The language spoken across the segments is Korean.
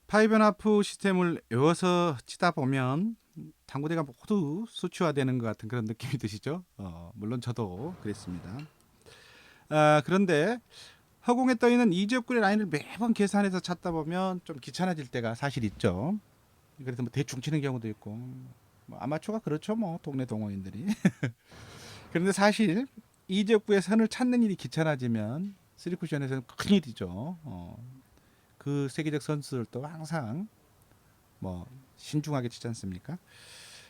파이브앤하프 시스템을 외워서 치다 보면 당구대가 모두 수치화되는 것 같은 그런 느낌이 드시죠? 물론 저도 그랬습니다. 그런데 허공에 떠 있는 이지역구의 라인을 매번 계산해서 찾다 보면 좀 귀찮아질 때가 사실 있죠. 그래서 뭐 대충 치는 경우도 있고, 뭐 아마추어가 그렇죠, 뭐 동네 동호인들이. 그런데 사실 이지역구의 선을 찾는 일이 귀찮아지면 쓰리쿠션에서는 큰일이죠. 그 세계적 선수들도 항상 뭐 신중하게 치지 않습니까?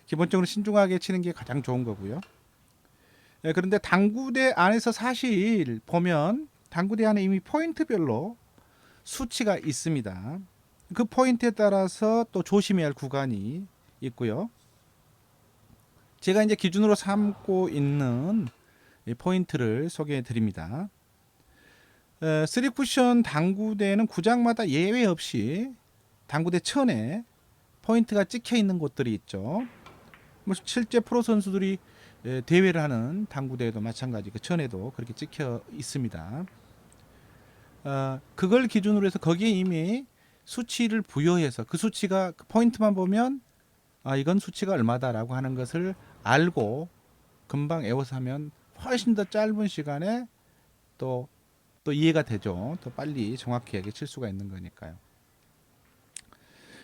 기본적으로 신중하게 치는 게 가장 좋은 거고요. 그런데 당구대 안에서 사실 보면 당구대 안에 이미 포인트별로 수치가 있습니다. 그 포인트에 따라서 또 조심해야 할 구간이 있고요. 제가 이제 기준으로 삼고 있는 포인트를 소개해 드립니다. 3쿠션 당구대는 구장마다 예외 없이 당구대 천에 포인트가 찍혀 있는 곳들이 있죠. 뭐 실제 프로 선수들이 대회를 하는 당구대에도 마찬가지 그 천에도 그렇게 찍혀 있습니다. 그걸 기준으로 해서 거기에 이미 수치를 부여해서 그 수치가 그 포인트만 보면 이건 수치가 얼마다라고 하는 것을 알고 금방 외워서 하면 훨씬 더 짧은 시간에 또 이해가 되죠. 더 빨리 정확하게 칠 수가 있는 거니까요.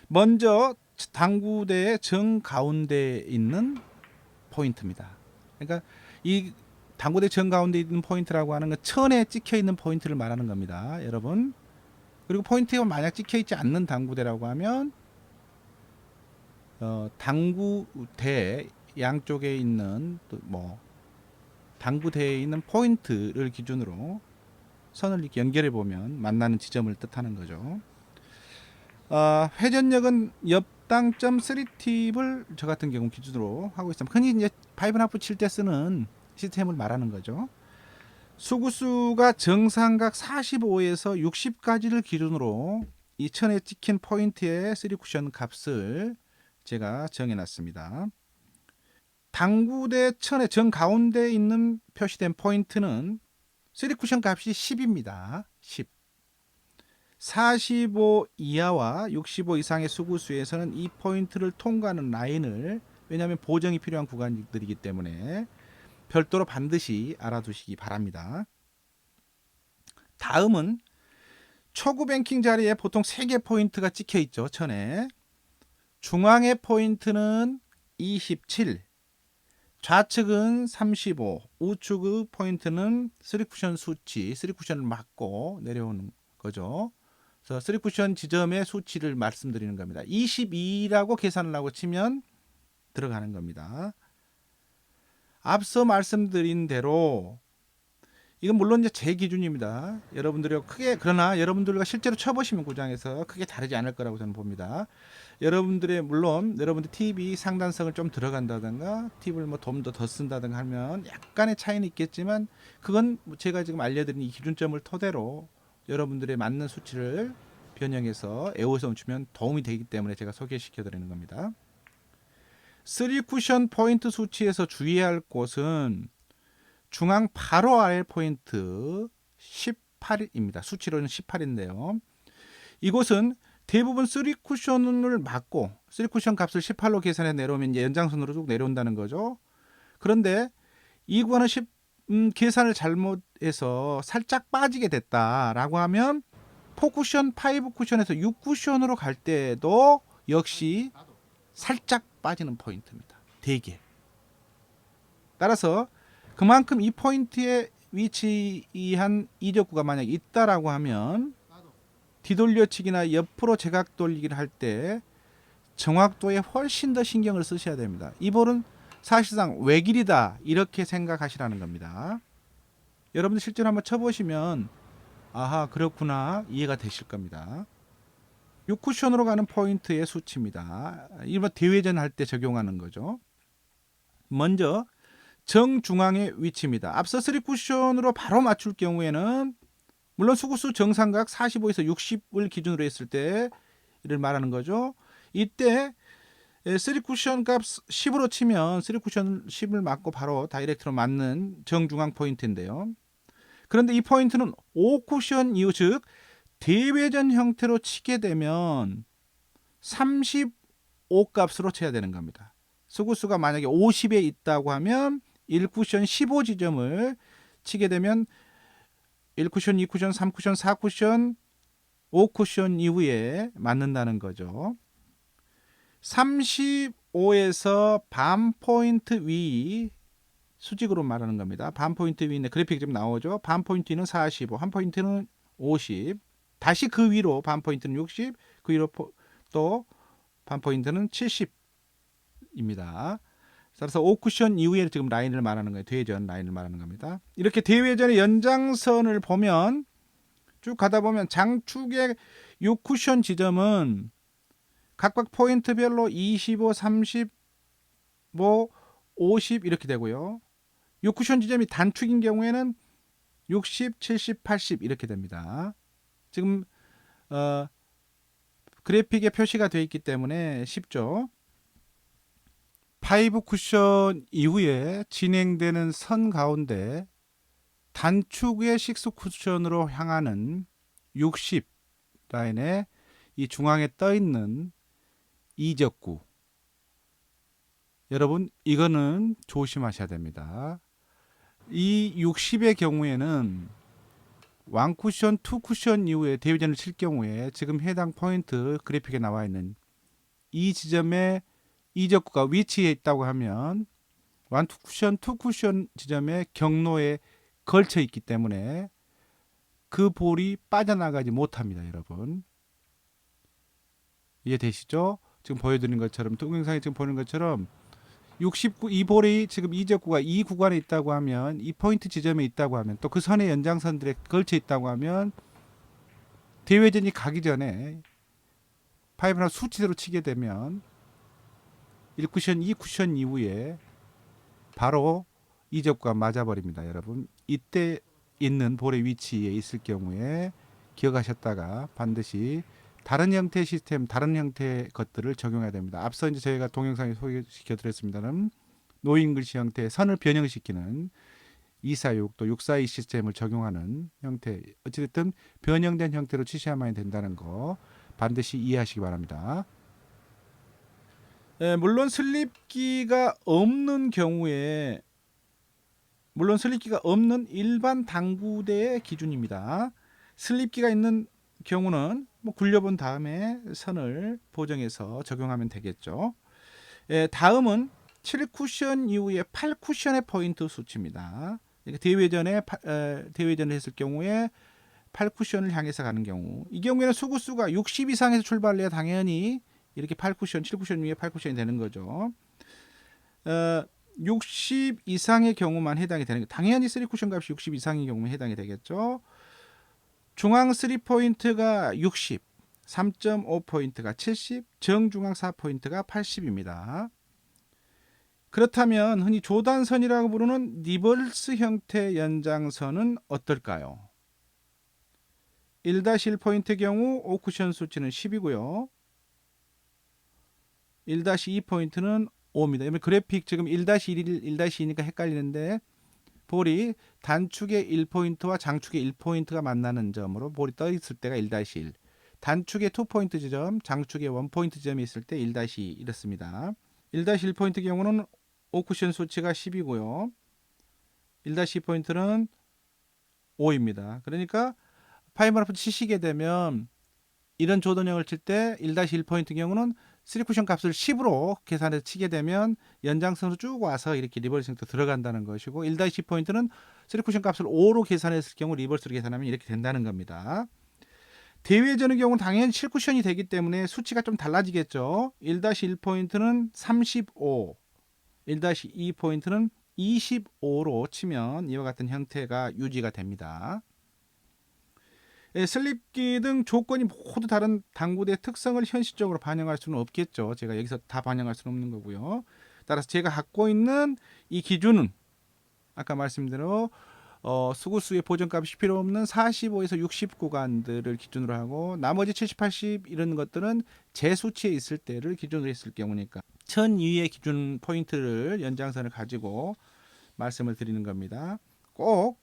먼저 당구대의 정 가운데에 있는 포인트입니다. 그러니까 이 당구대 정 가운데 있는 포인트라고 하는 건 천에 찍혀 있는 포인트를 말하는 겁니다, 여러분. 그리고 포인트가 만약 찍혀 있지 않는 당구대라고 하면 당구대 양쪽에 있는 뭐 당구대에 있는 포인트를 기준으로 선을 이렇게 연결해 보면 만나는 지점을 뜻하는 거죠. 회전력은 옆당점 3팁을 저 같은 경우 기준으로 하고 있습니다. 흔히 이제 파이브하프 칠 때 쓰는 시스템을 말하는 거죠. 수구수가 정삼각 45에서 60까지를 기준으로 이 천에 찍힌 포인트의 3쿠션 값을 제가 정해놨습니다. 당구대 천의 정 가운데 있는 표시된 포인트는 3쿠션 값이 10입니다. 10. 45 이하와 65 이상의 수구수에서는 이 포인트를 통과하는 라인을, 왜냐하면 보정이 필요한 구간들이기 때문에 별도로 반드시 알아두시기 바랍니다. 다음은 초구 뱅킹 자리에 보통 3개 포인트가 찍혀 있죠. 천에. 중앙의 포인트는 27, 좌측은 35, 우측의 포인트는 3쿠션 수치, 3쿠션을 맞고 내려오는 거죠. 그래서 3쿠션 지점의 수치를 말씀드리는 겁니다. 22라고 계산을 하고 치면 들어가는 겁니다. 앞서 말씀드린 대로 이건 물론 이제 제 기준입니다. 여러분들이 그러나 여러분들과 실제로 쳐보시면 구장에서 크게 다르지 않을 거라고 저는 봅니다. 물론 여러분들 팁이 상단성을 좀 들어간다든가 팁을 뭐 좀 더 쓴다든가 하면 약간의 차이는 있겠지만 그건 제가 지금 알려드린 이 기준점을 토대로 여러분들의 맞는 수치를 변형해서 외워서 주면 도움이 되기 때문에 제가 소개시켜 드리는 겁니다. 3쿠션 포인트 수치에서 주의해야 할 곳은 중앙 바로 아래 포인트 18입니다. 수치로는 18인데요. 이곳은 대부분 3쿠션을 맞고 3쿠션 값을 18로 계산해 내려오면 이제 연장선으로 쭉 내려온다는 거죠. 그런데 이 구간은 계산을 잘못해서 살짝 빠지게 됐다라고 하면 4쿠션, 5쿠션에서 6쿠션으로 갈 때도 역시 살짝 빠지는 포인트입니다. 대개. 따라서 그만큼 이 포인트에 위치한 이적구가 만약 있다라고 하면 뒤돌려치기나 옆으로 제각 돌리기를 할 때 정확도에 훨씬 더 신경을 쓰셔야 됩니다. 이 볼은 사실상 외길이다 이렇게 생각하시라는 겁니다. 여러분들 실제로 한번 쳐보시면 아하 그렇구나 이해가 되실 겁니다. 6쿠션으로 가는 포인트의 수치입니다. 일반 대회전 할 때 적용하는 거죠. 먼저 정중앙의 위치입니다. 앞서 3쿠션으로 바로 맞출 경우에는 물론 수구수 정삼각 45에서 60을 기준으로 했을 때를 말하는 거죠. 이때 3쿠션 값 10으로 치면 3쿠션 10을 맞고 바로 다이렉트로 맞는 정중앙 포인트인데요. 그런데 이 포인트는 5쿠션 이후 즉 대회전 형태로 치게 되면 35 값으로 쳐야 되는 겁니다. 수구수가 만약에 50에 있다고 하면 1쿠션 15 지점을 치게 되면 1쿠션, 2쿠션, 3쿠션, 4쿠션, 5쿠션 이후에 맞는다는 거죠. 35에서 반 포인트 위 수직으로 말하는 겁니다. 반 포인트 위는 그래픽 좀 나오죠. 반 포인트는 45, 한 포인트는 50. 다시 그 위로 반 포인트는 60, 그 위로 또 반 포인트는 70입니다. 따라서 5쿠션 이후에 지금 라인을 말하는 거예요. 대회전 라인을 말하는 겁니다. 이렇게 대회전의 연장선을 보면 쭉 가다 보면 장축의 6쿠션 지점은 각각 포인트별로 25, 35, 50 이렇게 되고요. 6쿠션 지점이 단축인 경우에는 60, 70, 80 이렇게 됩니다. 지금 그래픽에 표시가 되어 있기 때문에 쉽죠. 5 쿠션 이후에 진행되는 선 가운데 단축의 6 쿠션으로 향하는 60 라인에 이 중앙에 떠 있는 이적구, 여러분 이거는 조심하셔야 됩니다. 이 60의 경우에는 1쿠션, 2쿠션 이후에 대회전을 칠 경우에 지금 해당 포인트 그래픽에 나와 있는 이 지점에 이적구가 위치해 있다고 하면 1쿠션, 2쿠션 지점의 경로에 걸쳐 있기 때문에 그 볼이 빠져나가지 못합니다. 여러분 이해되시죠? 지금 보여드리는 것처럼 동영상에 지금 보는 것처럼 69, 이 볼이 지금 이적구가 이 구간에 있다고 하면 이 포인트 지점에 있다고 하면 또 그 선의 연장선들에 걸쳐 있다고 하면 대회전이 가기 전에 파이브나 수치대로 치게 되면 1쿠션, 2쿠션 이후에 바로 이적구가 맞아버립니다. 여러분 이때 있는 볼의 위치에 있을 경우에 기억하셨다가 반드시 다른 형태의 시스템, 다른 형태의 것들을 적용해야 됩니다. 앞서 이제 저희가 동영상에 소개시켜 드렸습니다는 노인 글씨 형태의 선을 변형시키는 246 또 642 시스템을 적용하는 형태, 어찌됐든 변형된 형태로 치셔야만 된다는 거 반드시 이해하시기 바랍니다. 물론 슬립기가 없는 경우에, 물론 슬립기가 없는 일반 당구대의 기준입니다. 슬립기가 있는 경우는 뭐 굴려본 다음에 선을 보정해서 적용하면 되겠죠. 다음은 7쿠션 이후에 8쿠션의 포인트 수치입니다. 대회전을 했을 경우에 8쿠션을 향해서 가는 경우, 이 경우에는 수구수가 60 이상에서 출발해야 당연히 이렇게 8쿠션, 7쿠션 위에 8쿠션이 되는 거죠. 60 이상의 경우만 해당이 되는 게, 당연히 3쿠션 값이 60 이상의 경우에 해당이 되겠죠. 중앙 3포인트가 60, 3.5포인트가 70, 정중앙 4포인트가 80입니다. 그렇다면 흔히 조단선이라고 부르는 리버스 형태 연장선은 어떨까요? 1-1포인트 경우 5쿠션 수치는 10이고요. 1-2포인트는 5입니다. 그래픽 지금 1-1, 1-2니까 헷갈리는데 볼이 단축의 1포인트와 장축의 1포인트가 만나는 점으로 볼이 떠 있을 때가 1-1, 단축의 2포인트 지점, 장축의 1포인트 지점이 있을 때 1-2 이렇습니다. 1-1포인트 경우는 5쿠션 수치가 10이고요. 1-2포인트는 5입니다. 그러니까 파이브라프 치시게 되면 이런 조던형을 칠 때 1-1포인트 경우는 3쿠션 값을 10으로 계산해서 치게 되면 연장선으로 쭉 와서 이렇게 리버스 형태로 들어간다는 것이고, 1-10포인트는 3쿠션 값을 5로 계산했을 경우 리버스로 계산하면 이렇게 된다는 겁니다. 대회전의 경우는 당연히 7쿠션이 되기 때문에 수치가 좀 달라지겠죠. 1-1포인트는 35, 1-2포인트는 25로 치면 이와 같은 형태가 유지가 됩니다. 슬립기 등 조건이 모두 다른 당구대의 특성을 현실적으로 반영할 수는 없겠죠. 제가 여기서 다 반영할 수는 없는 거고요. 따라서 제가 갖고 있는 이 기준은 아까 말씀대로 수구수의 보정값이 필요 없는 45에서 60 구간들을 기준으로 하고, 나머지 70, 80 이런 것들은 제 수치에 있을 때를 기준으로 했을 경우니까 1002의 기준 포인트를 연장선을 가지고 말씀을 드리는 겁니다. 꼭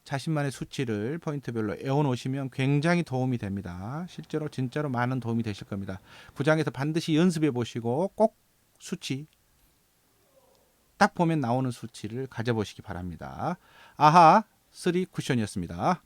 자신만의 수치를 포인트별로 외워놓으시면 굉장히 도움이 됩니다. 실제로 진짜로 많은 도움이 되실 겁니다. 구장에서 반드시 연습해 보시고 꼭 수치 딱 보면 나오는 수치를 가져보시기 바랍니다. 아하 3 쿠션이었습니다.